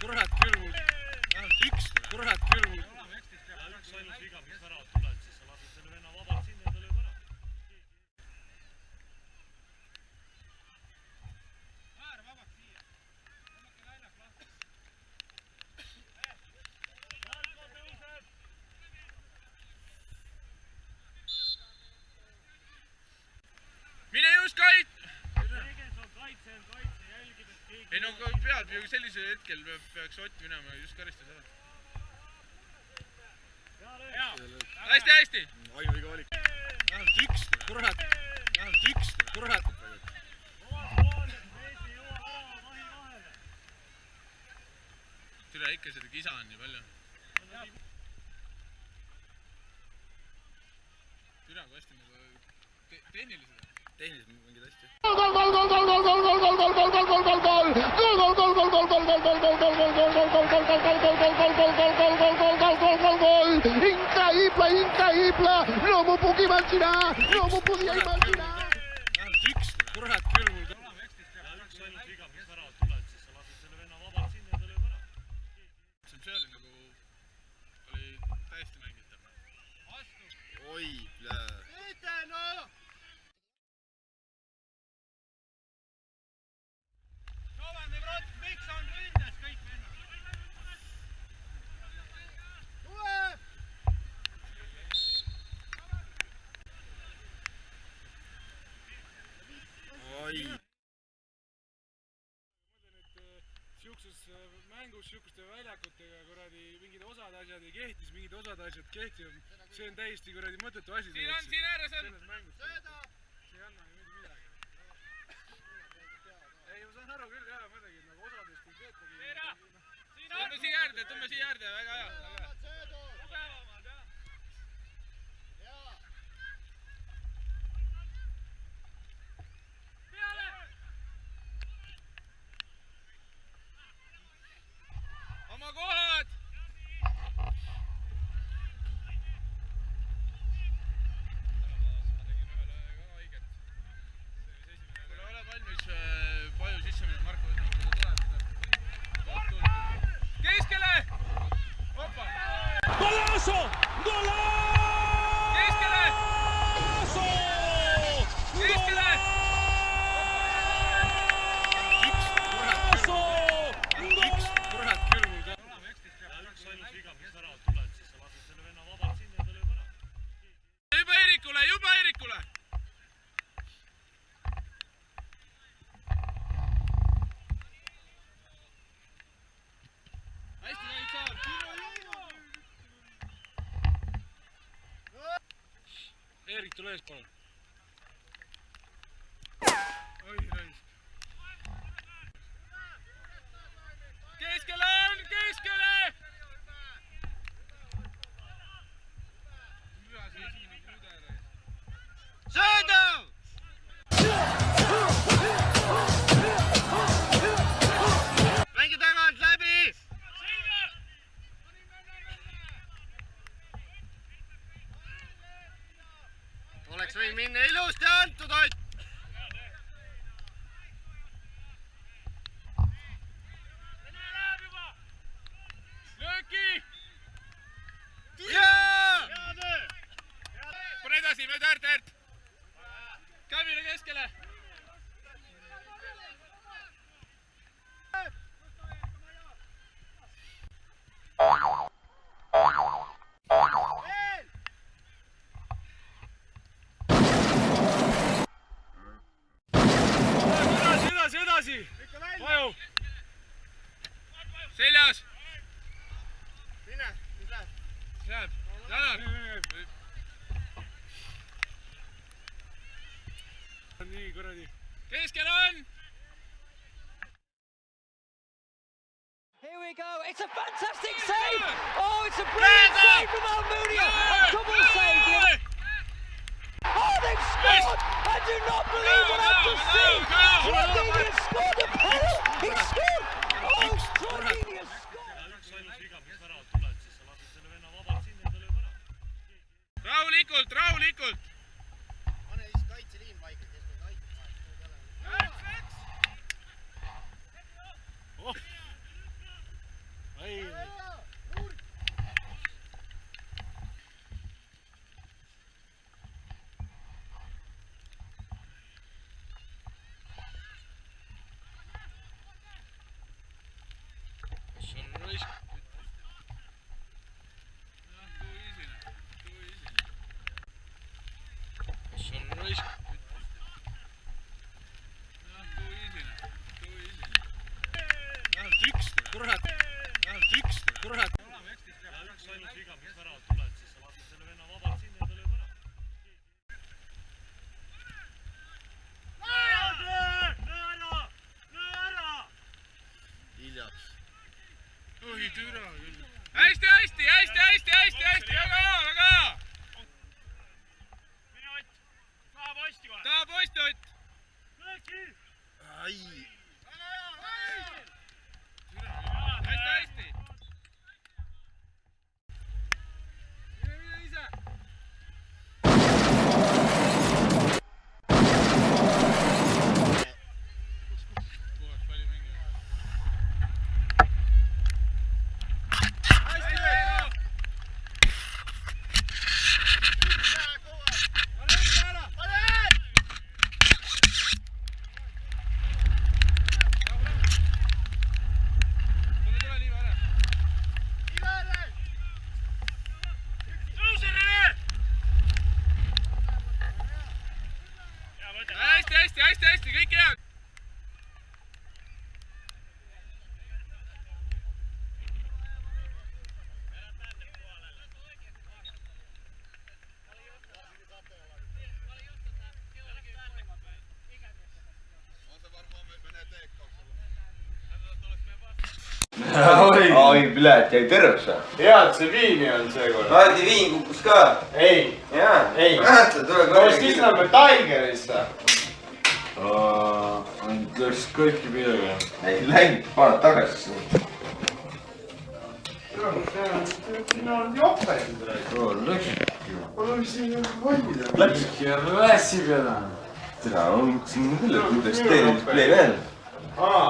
kurat küll mul. Vähemalt üks, kurat küll mul. Üks ainult viga, mis väravat tuled, siis sa lased selle venna vabalt sinna ja ta lööb ära. Määr vabaks siia. Tõmmake väljak lahti. Jalgo tõuseb. Mine just kait! Teges on kaitse, jälgib, et keegi... Ei no peab ju sellisel hetkel peaks Ott minema just karistas ära. Hästi, hästi! Ainu iga valik. Vähemalt üks, kurat! Vähemalt üks, kurat! Tule ikka seda kisa on nii palju. Tule kui hästi nagu tehniliselt. Tehniliselt mingid hästi. Increïble! No m'ho puc imaginar! No m'ho podia imaginar! Vähemalt üks, kurat küll mul. Üks ainult viga, mis väravat tuled, siis sa lased selle venna vabalt sinna ja ta lööb ära. See oli nagu... oli täiesti mängitav. Oi, plää. Miks on ründes kõik vennad? Oi. Siukses mängus, siukuste väljakutega kuradi mingid osad asjad ei kehtis, mingid osad asjad kehtivad. See on täiesti kuradi mõttetu asi. Siin ääres on! See ei anna ju midagi. Ei, ma saan aru küll jah, mõtlegi, et nagu osadest ei peetagi. Tõmba siia äärde, väga hea. Tugevamad, jah. Peale! Oma kohad! Paju sisse minna, Marko ütleb, kui ta tuleb. Keskele! Hoppa! Golazo! Keskele! Keskele! Üks, kurat küll mul ka. Üks ainult viga, mis väravat tuled, siis sa lased selle venna vabalt sinna ja ta lööb ära. Juba Eerikule! Eerik, tule ees, palun. Oi, raisk. Keskele! Sööda! Mängi tagant läbi! Oleks võin minna ilusti antud, Ott! Lööki! Jaa! Pane edasi, mööda äärt! Kävile keskele! Edasi! Vaju! Seljas! Mine, nüüd läheb. Läheb. Janar! Nii kuradi. Keskel on! Here we go, it's a fantastic save! Oh, it's a brilliant save from Almunia! A double save! Oh, they've scored! I do not believe what I've just seen! Troy has scored a penalty! He scored! Oh, Troy has scored! Üks ainult viga, mis väravat tuled, siis sa lased selle venna vabalt sinna ja ta lööb ära. Rahulikult! Pane siis kaitseliin paika, kes meil aitab. oi, türa küll. Hästi, väga hea! mine Ott, taha posti kohe. Taha posti, Ott! ai. Hästi! Mine ise! Hästi, kõik head! Oi, blät, jäi terveks või? Head see viini on seekord. Laadi viin kukkus ka. Ei. Jaa. Ei. Mäletad, tuleb Kas siis läheme Tigerisse? Läks kõiki midagi. Ei läinud, paned tagasi. Siin on joped. Läkski rässi peale. Tere, on siin küll, et ütleks teine display veel. Aa,